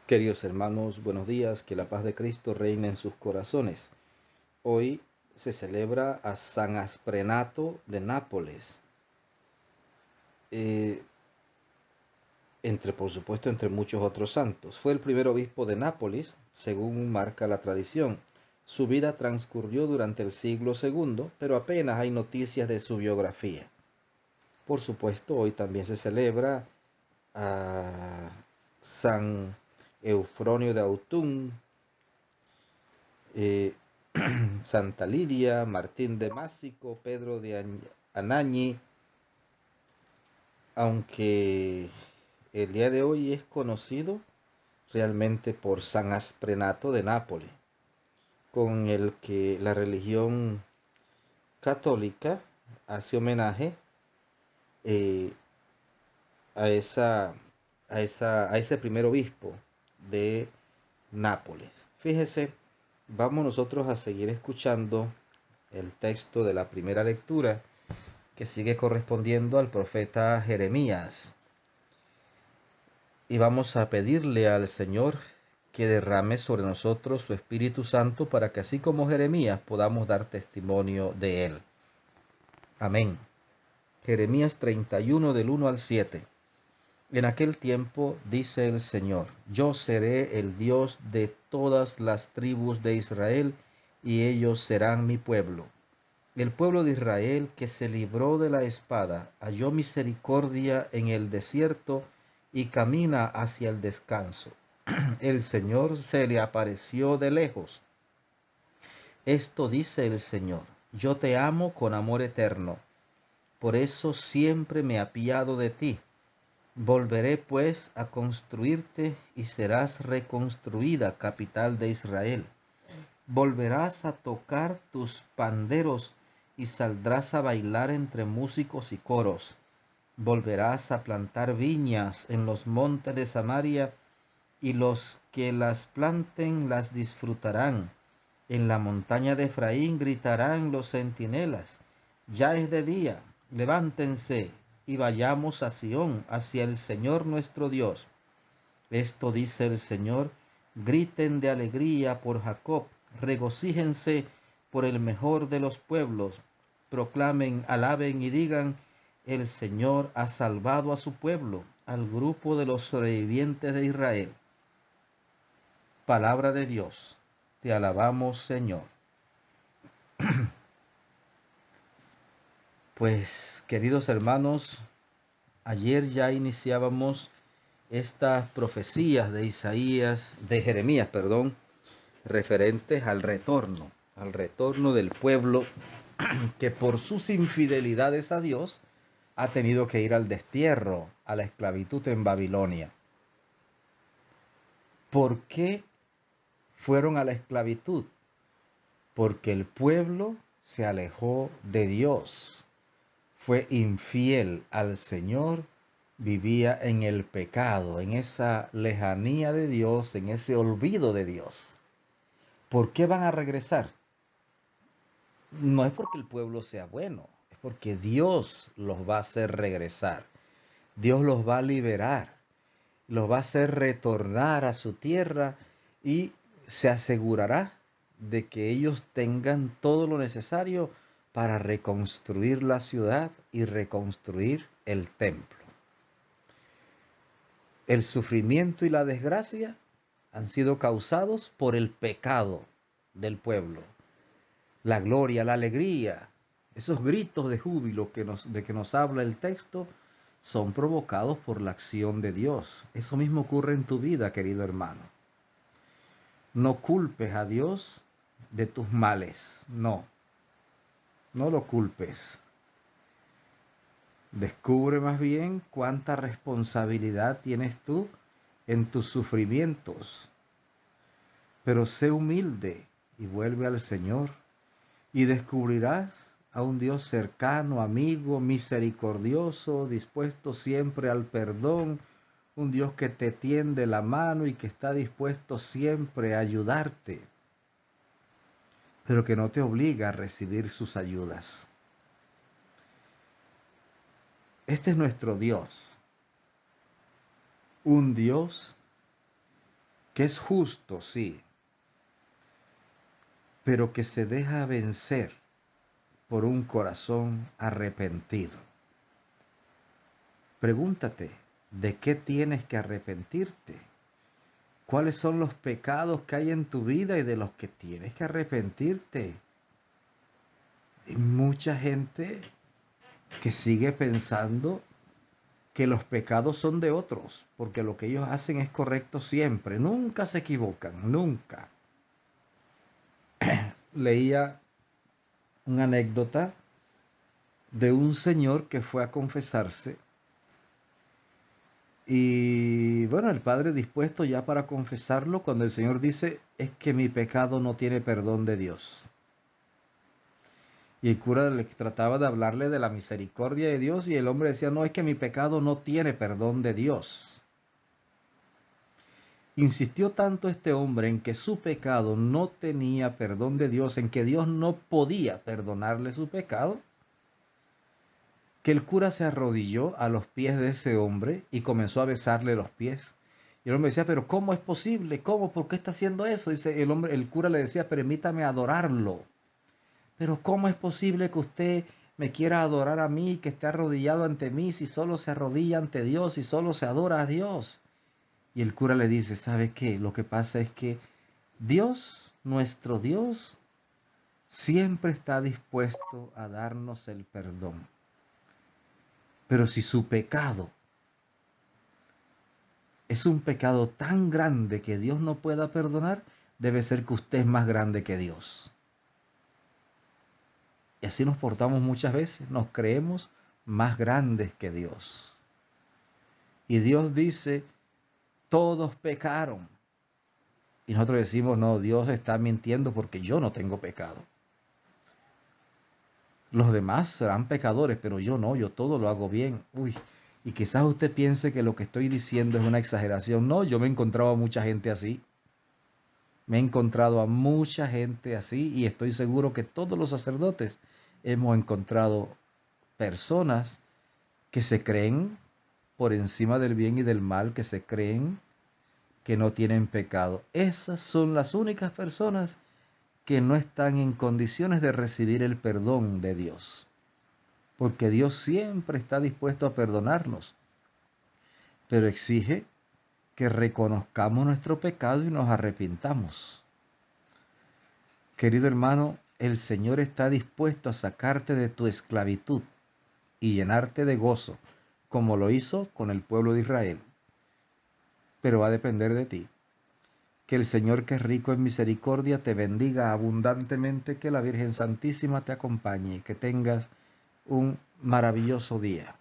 Queridos hermanos, buenos días, que la paz de Cristo reine en sus corazones. Hoy se celebra a San Asprenato de Nápoles, eh, por supuesto, entre muchos otros santos. Fue el primer obispo de Nápoles, según marca la tradición. Su vida transcurrió durante el siglo segundo, pero apenas hay noticias de su biografía. Por supuesto, hoy también se celebra a San Eufronio de Autun, eh, Santa Lidia, Martín de Másico, Pedro de Anañi, aunque el día de hoy es conocido realmente por San Asprenato de Nápoles, con el que la religión católica hace homenaje eh, a, esa, a ese primer obispo de Nápoles. Fíjese, vamos nosotros a seguir escuchando el texto de la primera lectura que sigue correspondiendo al profeta Jeremías. Y vamos a pedirle al Señor que derrame sobre nosotros su Espíritu Santo para que así como Jeremías podamos dar testimonio de él. Amén. Jeremías 31 del 1 al 7. En aquel tiempo dice el Señor, yo seré el Dios de todas las tribus de Israel y ellos serán mi pueblo. El pueblo de Israel que se libró de la espada halló misericordia en el desierto y camina hacia el descanso. El Señor se le apareció de lejos. Esto dice el Señor, yo te amo con amor eterno, por eso siempre me apiado de ti. Volveré pues a construirte y serás reconstruida, capital de Israel. Volverás a tocar tus panderos y saldrás a bailar entre músicos y coros. Volverás a plantar viñas en los montes de Samaria, y los que las planten las disfrutarán. En la montaña de Efraín gritarán los centinelas, ya es de día, levántense y vayamos a Sión, hacia el Señor nuestro Dios. Esto dice el Señor, griten de alegría por Jacob, regocíjense por el mejor de los pueblos, proclamen, alaben y digan, el Señor ha salvado a su pueblo, al grupo de los sobrevivientes de Israel. Palabra de Dios, te alabamos, Señor. Pues, queridos hermanos, ayer ya iniciábamos estas profecías de Jeremías, perdón, referentes al retorno del pueblo que por sus infidelidades a Dios ha tenido que ir al destierro, a la esclavitud en Babilonia. ¿Por qué fueron a la esclavitud? Porque el pueblo se alejó de Dios, fue infiel al Señor, vivía en el pecado, en esa lejanía de Dios, en ese olvido de Dios. ¿Por qué van a regresar? No es porque el pueblo sea bueno, es porque Dios los va a hacer regresar. Dios los va a liberar, los va a hacer retornar a su tierra y se asegurará de que ellos tengan todo lo necesario para reconstruir la ciudad y reconstruir el templo. El sufrimiento y la desgracia han sido causados por el pecado del pueblo. La gloria, la alegría, esos gritos de júbilo de que nos habla el texto, son provocados por la acción de Dios. Eso mismo ocurre en tu vida, querido hermano. No culpes a Dios de tus males, no, no lo culpes. Descubre más bien cuánta responsabilidad tienes tú en tus sufrimientos, pero sé humilde y vuelve al Señor y descubrirás a un Dios cercano, amigo, misericordioso, dispuesto siempre al perdón, un Dios que te tiende la mano y que está dispuesto siempre a ayudarte, pero que no te obliga a recibir sus ayudas. Este es nuestro Dios, un Dios que es justo, sí, pero que se deja vencer por un corazón arrepentido. Pregúntate, ¿de qué tienes que arrepentirte? ¿Cuáles son los pecados que hay en tu vida y de los que tienes que arrepentirte? Hay mucha gente que sigue pensando que los pecados son de otros, porque lo que ellos hacen es correcto siempre, nunca se equivocan, nunca. Leía una anécdota de un señor que fue a confesarse y bueno, el padre dispuesto ya para confesarlo cuando el Señor dice, es que mi pecado no tiene perdón de Dios. Y el cura le trataba de hablarle de la misericordia de Dios y el hombre decía, no, es que mi pecado no tiene perdón de Dios. Insistió tanto este hombre en que su pecado no tenía perdón de Dios, en que Dios no podía perdonarle su pecado, que el cura se arrodilló a los pies de ese hombre y comenzó a besarle los pies. Y el hombre decía, pero ¿cómo es posible? ¿Cómo? ¿Por qué está haciendo eso? Dice el hombre, el cura le decía, permítame adorarlo. Pero ¿cómo es posible que usted me quiera adorar a mí, que esté arrodillado ante mí, si solo se arrodilla ante Dios y solo se adora a Dios? Y el cura le dice, ¿sabe qué? Lo que pasa es que Dios, nuestro Dios, siempre está dispuesto a darnos el perdón. Pero si su pecado es un pecado tan grande que Dios no pueda perdonar, debe ser que usted es más grande que Dios. Y así nos portamos muchas veces, nos creemos más grandes que Dios. Y Dios dice, todos pecaron. Y nosotros decimos, no, Dios está mintiendo porque yo no tengo pecado. Los demás serán pecadores, pero yo no, yo todo lo hago bien. Uy, y quizás usted piense que lo que estoy diciendo es una exageración. No, yo me he encontrado a mucha gente así. Me he encontrado a mucha gente así y estoy seguro que todos los sacerdotes hemos encontrado personas que se creen por encima del bien y del mal, que se creen que no tienen pecado. Esas son las únicas personas que no están en condiciones de recibir el perdón de Dios. Porque Dios siempre está dispuesto a perdonarnos, pero exige que reconozcamos nuestro pecado y nos arrepintamos. Querido hermano, el Señor está dispuesto a sacarte de tu esclavitud y llenarte de gozo, como lo hizo con el pueblo de Israel. Pero va a depender de ti. Que el Señor, que es rico en misericordia, te bendiga abundantemente, que la Virgen Santísima te acompañe y que tengas un maravilloso día.